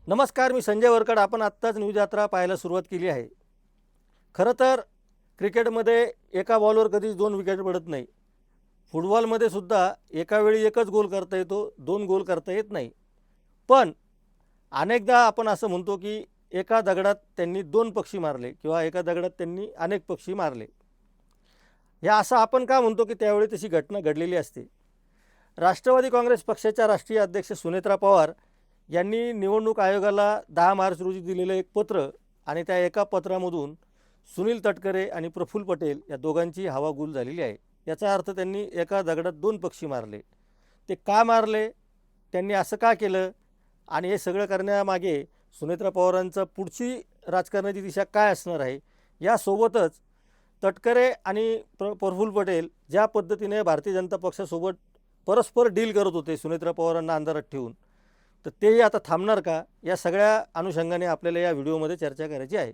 नमस्कार, मी संजय वरकड. आपण आत्ताच न्यूज यात्रा पाहायला सुरुवात केली आहे. खरं तर क्रिकेटमध्ये एका बॉलवर कधीच 2 विकेट पडत नाही. फुटबॉलमध्ये सुद्धा एका वेळी एकच गोल करता येतो, 2 गोल करता येत नाही. पण अनेकदा आपण असं म्हणतो की एका दगडात त्यांनी 2 पक्षी मारले किंवा एका दगडात त्यांनी अनेक पक्षी मारले. हे असं आपण का म्हणतो की त्यावेळी तशी घटना घडलेली असते. राष्ट्रवादी काँग्रेस पक्षाच्या राष्ट्रीय अध्यक्ष सुनेत्रा पवार यांनी निवडणूक आयोगाला 10 मार्च रोजी दिलेलं एक पत्र आणि त्या एका पत्रामधून सुनील तटकरे आणि प्रफुल्ल पटेल या दोघांची हवागुल झालेली आहे. याचा अर्थ त्यांनी एका दगडात 2 पक्षी मारले. ते का मारले, त्यांनी असं का केलं आणि हे सगळं करण्यामागे सुनेत्रा पवारांचं पुढची राजकारणाची दिशा काय असणार आहे, यासोबतच तटकरे आणि प्रफुल्ल पटेल ज्या पद्धतीने भारतीय जनता पक्षासोबत परस्पर डील करत होते सुनेत्रा पवारांना अंधारात ठेवून, तर तेही आता थांबणार का, या सगळ्या अनुषंगाने आपल्याला या व्हिडिओमध्ये चर्चा करायची आहे.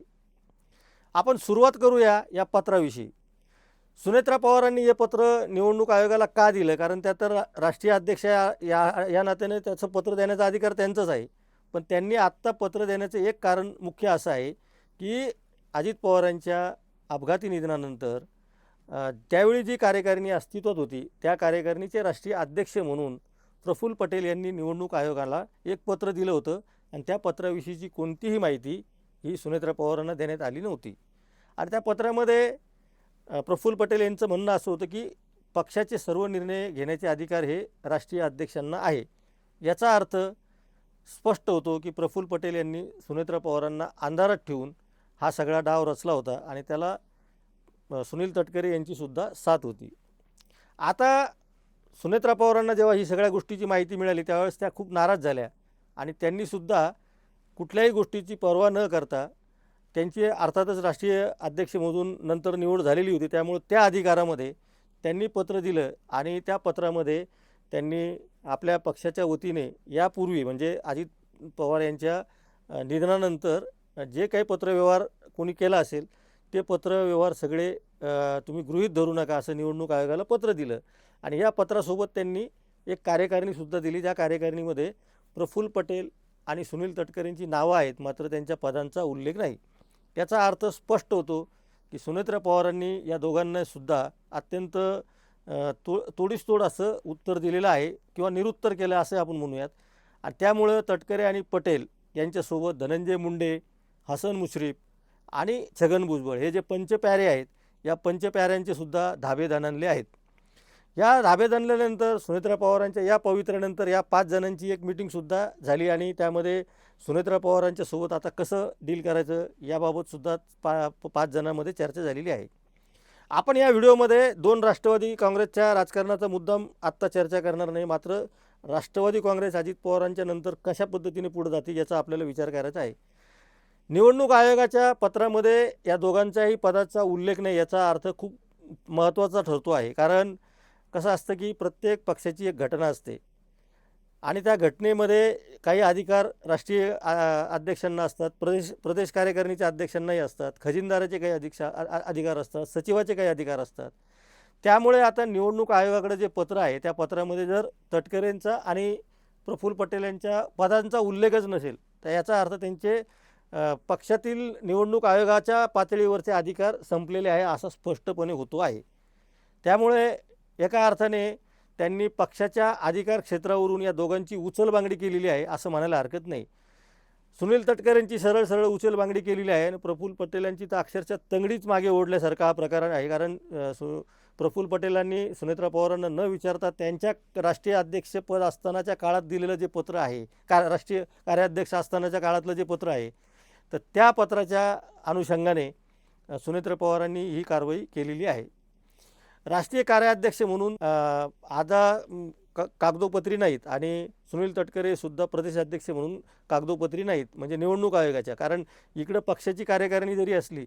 आपण सुरुवात करूया या पत्राविषयी. सुनेत्रा पवारांनी हे पत्र निवडणूक आयोगाला का दिलं, कारण त्या तर राष्ट्रीय अध्यक्ष या नात्याने त्याचं पत्र देण्याचा अधिकार त्यांचाच आहे. पण त्यांनी आत्ता पत्र देण्याचं एक कारण मुख्य असं आहे की अजित पवारांच्या अपघाती निधनानंतर त्यावेळी जी कार्यकारिणी अस्तित्वात होती, त्या कार्यकारिणीचे राष्ट्रीय अध्यक्ष म्हणून प्रफुल्ल पटेल यांनी निवडणूक आयोगाला एक पत्र दिलं होतं आणि त्या पत्राविषयीची कोणतीही माहिती ही सुनेत्रा पवारांना देण्यात आली नव्हती. आणि त्या पत्रामध्ये प्रफुल्ल पटेल यांचं म्हणणं असं होतं की पक्षाचे सर्व निर्णय घेण्याचे अधिकार हे राष्ट्रीय अध्यक्षांना आहे. याचा अर्थ स्पष्ट होतो की प्रफुल्ल पटेल यांनी सुनेत्रा पवारांना अंधारात ठेवून हा सगळा डाव रचला होता आणि त्याला सुनील तटकरे यांचीसुद्धा साथ होती. आता सुनेत्रा पवारांना जेव्हा ही सगळ्या गोष्टीची माहिती मिळाली त्यावेळेस त्या खूप नाराज झाल्या आणि त्यांनीसुद्धा कुठल्याही गोष्टीची पर्वा न करता, त्यांची अर्थातच राष्ट्रीय अध्यक्षमधून नंतर निवड झालेली होती, त्यामुळे त्या अधिकारामध्ये त्यांनी पत्र दिलं आणि त्या पत्रामध्ये त्यांनी आपल्या पक्षाच्या वतीने यापूर्वी म्हणजे अजित पवार यांच्या निधनानंतर जे काही पत्रव्यवहार कोणी केला असेल ते पत्रव्यवहार सगळे तुम्ही गृहीत धरू नका असं निवडणूक आयोगाला पत्र दिलं. आणि या पत्रासोबत त्यांनी एक कार्यकारिणीसुद्धा दिली, ज्या कार्यकारिणीमध्ये प्रफुल्ल पटेल आणि सुनील तटकरेंची नावं आहेत, मात्र त्यांच्या पदांचा उल्लेख नाही. त्याचा अर्थ स्पष्ट होतो की सुनेत्रा पवारांनी या दोघांनासुद्धा अत्यंत तोडीस तोड असं उत्तर दिलेलं आहे किंवा निरुत्तर केलं असं आपण म्हणूयात. आणि त्यामुळं तटकरे आणि पटेल यांच्यासोबत धनंजय मुंडे, हसन मुश्रीफ आणि छगन भुजबळ हे जे पंचप्यारे आहेत, या पंचप्याऱ्यांचेसुद्धा धाबे दणाणले आहेत. या धाबे दणल्यानंतर सुनेत्रा पवारांच्या या पवित्र्यानंतर या 5 जणांची एक मीटिंगसुद्धा झाली आणि त्यामध्ये सुनेत्रा पवारांच्या सोबत आता कसं डील करायचं याबाबतसुद्धा 5 जणांमध्ये चर्चा झालेली आहे. आपण या व्हिडिओमध्ये 2 राष्ट्रवादी काँग्रेसच्या राजकारणाचा मुद्दाम आत्ता चर्चा करणार नाही, मात्र राष्ट्रवादी काँग्रेस अजित पवारांच्या नंतर कशा पद्धतीने पुढे जाते याचा आपल्याला विचार करायचा आहे. निवडणूक आयोगाच्या पत्रामध्ये या दोघांच्याही पदाचा उल्लेख नाही, याचा अर्थ खूप महत्त्वाचा ठरतो आहे. कारण कसं असतं की प्रत्येक पक्षाची एक घटना असते आणि त्या घटनेमध्ये काही अधिकार राष्ट्रीय अध्यक्षांना असतात, प्रदेश कार्यकारिणीच्या अध्यक्षांनाही असतात, खजिनदाराचे काही अधिकार असतात, सचिवाचे काही अधिकार असतात. त्यामुळे आता निवडणूक आयोगाकडे जे पत्र आहे त्या पत्रामध्ये जर तटकरेंचा आणि प्रफुल्ल पटेल यांच्या पदांचा उल्लेखच नसेल तर याचा अर्थ त्यांचे पक्षातील निवडणूक आयोगाच्या पातळीवरचे अधिकार संपलेले आहे असा स्पष्टपणे होतो आहे. त्यामुळे एका अर्थाने त्यांनी पक्षाच्या अधिकार क्षेत्रावरून या दोघांची उचलबांगडी केलेली आहे असं म्हणायला हरकत नाही. सुनील तटकरेंची सरळ सरळ उचलबांगडी केलेली आहे आणि प्रफुल्ल पटेलांची तर अक्षरशः तंगडीच मागे ओढल्यासारखा हा प्रकार आहे. कारण प्रफुल्ल पटेलांनी सुनेत्रा पवारांना न विचारता त्यांच्या राष्ट्रीय अध्यक्षपद असतानाच्या काळात दिलेलं जे पत्र आहे, राष्ट्रीय कार्याध्यक्ष असतानाच्या काळातलं जे पत्र आहे, तर त्या पत्राच्या अनुषंगाने सुनेत्रा पवारांनी ही कारवाई केलेली आहे. राष्ट्रीय कार्याध्यक्ष म्हणून आता कागदोपत्री नाहीत आणि सुनील तटकरेसुद्धा प्रदेशाध्यक्ष म्हणून कागदोपत्री नाहीत म्हणजे निवडणूक आयोगाच्या. कारण इकडं पक्षाची कार्यकारिणी जरी असली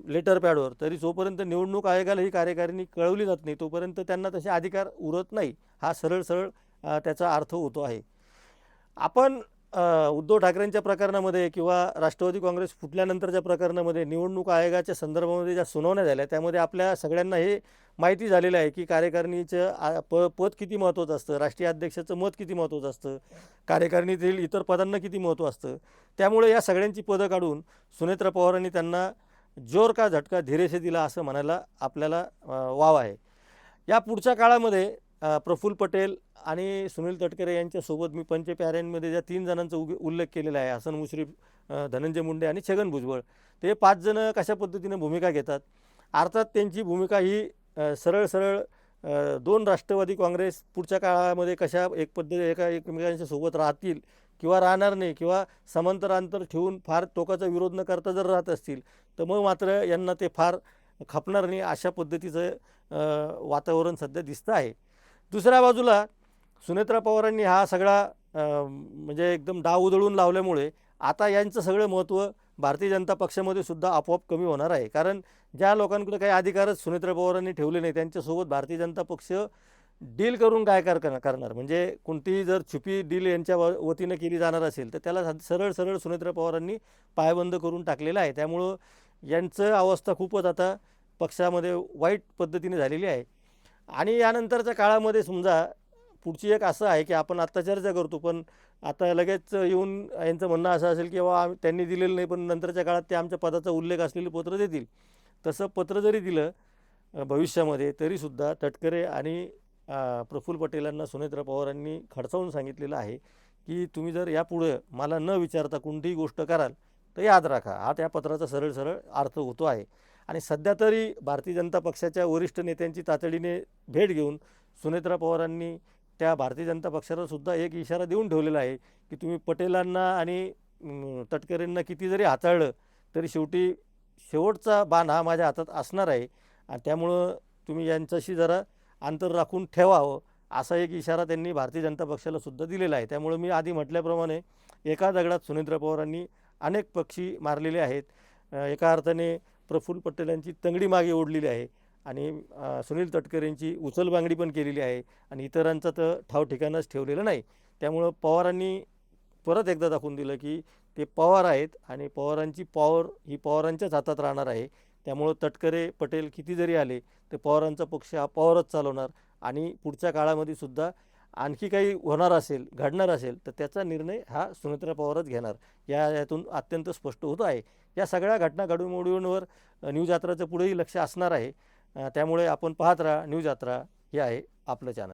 लेटर पॅडवर, तरी जोपर्यंत निवडणूक आयोगाला ही कार्यकारिणी कळवली जात नाही तोपर्यंत त्यांना तसे अधिकार उरत नाही. हा सरळ सरळ त्याचा अर्थ होतो आहे. आपण उद्धव ठाकरेंच्या प्रकरणामध्ये किंवा राष्ट्रवादी काँग्रेस फुटल्यानंतरच्या प्रकरणामध्ये निवडणूक आयोगाच्या संदर्भामध्ये ज्या सुनावण्या झाल्या त्यामध्ये आपल्या सगळ्यांना हे माहिती झालेलं आहे की कार्यकारिणीचं पद किती महत्त्वाचं असतं, राष्ट्रीय अध्यक्षाचं मत किती महत्त्वाचं असतं, कार्यकारिणीतील इतर पदांना किती महत्त्व असतं. त्यामुळे या सगळ्यांची पदं काढून सुनेत्रा पवारांनी त्यांना जोर का झटका धीरे से दिला असं म्हणायला आपल्याला वाव आहे. या पुढच्या काळामध्ये प्रफुल्ल पटेल आणि सुनील तटकरे यांच्यासोबत मी पंचप्याऱ्यांमध्ये ज्या 3 जणांचा उल्लेख केलेला आहे, हसन मुश्रीफ, धनंजय मुंडे आणि छगन भुजबळ, ते 5 जण कशा पद्धतीने भूमिका घेतात. अर्थात त्यांची भूमिका ही सरळ सरळ 2 राष्ट्रवादी काँग्रेस पुढच्या काळामध्ये कशा एकमेकांच्या सोबत राहतील किंवा राहणार नाही किंवा समांतर ठेवून फार टोकाचा विरोध न करता जर राहत असतील तर मग मात्र यांना ते फार खपणार नाही अशा पद्धतीचं वातावरण सध्या दिसतं आहे. दुसऱ्या बाजूला सुनेत्रा पवारांनी हा सगळा म्हणजे एकदम डाव उधळून लावल्यामुळे आता यांचं सगळं महत्त्व भारतीय जनता पक्षामध्ये सुद्धा आपोआप कमी होणार आहे. कारण ज्या लोकांकडे काही अधिकारच सुनेत्रा पवारांनी ठेवले नाही त्यांच्यासोबत भारतीय जनता पक्ष डील करून काय करणार. म्हणजे कोणतीही जर छुपी डील यांच्या वतीनं केली जाणार असेल तर त्याला सरळ सरळ सुनेत्रा पवारांनी पायबंद करून टाकलेलं आहे. त्यामुळं यांचं अवस्था खूपच आता पक्षामध्ये वाईट पद्धतीने झालेली आहे. आणि यानंतरच्या काळामध्ये समजा पुढची एक असं आहे की आपण आत्ता चर्चा करतो पण आता लगेच येऊन यांचं म्हणणं असं असेल की बाबा त्यांनी दिलेलं नाही पण नंतरच्या काळात ते आमच्या पदाचा उल्लेख असलेलं पत्र देतील. तसं पत्र जरी दिलं भविष्यामध्ये तरीसुद्धा तटकरे आणि प्रफुल्ल पटेलांना सुनेत्रा पवारांनी खडसावून सांगितलेलं आहे की तुम्ही जर यापुढं मला न विचारता कोणतीही गोष्ट कराल तर याद राखा. हा त्या पत्राचा सरळ सरळ अर्थ होतो आहे. आणि सध्या तरी भारतीय जनता पक्षाच्या वरिष्ठ नेत्यांची तातडीने भेट घेऊन सुनेत्रा पवारांनी त्या भारतीय जनता पक्षाला सुद्धा एक इशारा देऊन ठेवलेला आहे की तुम्ही पटेलांना आणि तटकरेंना किती जरी हाताळलं तरी शेवटी शेवटचा बाण हा माझ्या हातात असणार आहे आणि त्यामुळं तुम्ही यांच्याशी जरा अंतर राखून ठेवावं असा एक इशारा त्यांनी भारतीय जनता पक्षाला सुद्धा दिलेला आहे. त्यामुळं मी आधी म्हटल्याप्रमाणे एका दगडात सुनेत्रा पवारांनी अनेक पक्षी मारलेले आहेत. एका अर्थाने प्रफुल्ल पटेल यांची तंगडी मागे ओढलेली आहे आणि सुनील तटकरेंची उचलबांगडी पण केलेली आहे आणि इतरांचं तर ठाव ठिकाणच ठेवलेलं नाही. त्यामुळं पवारांनी परत एकदा दाखवून दिलं की ते पवार आहेत आणि पवारांची पॉवर ही पवारांच्याच हातात राहणार आहे. त्यामुळं तटकरे पटेल किती जरी आले तर पवारांचा पक्ष हा पवारच चालवणार आणि पुढच्या काळामध्ये सुद्धा आणखी काही होणार असेल घडणार असेल तर त्याचा निर्णय हा सुनेत्रा पवारच घेणार यातून अत्यंत स्पष्ट होत आहे. या सगळ्या घटना घडामोडींवर न्यूज यात्राचं पुढेही लक्ष असणार आहे. त्यामुळे आपण पाहत राहा न्यूज यात्रा हे आहे आपलं चॅनल.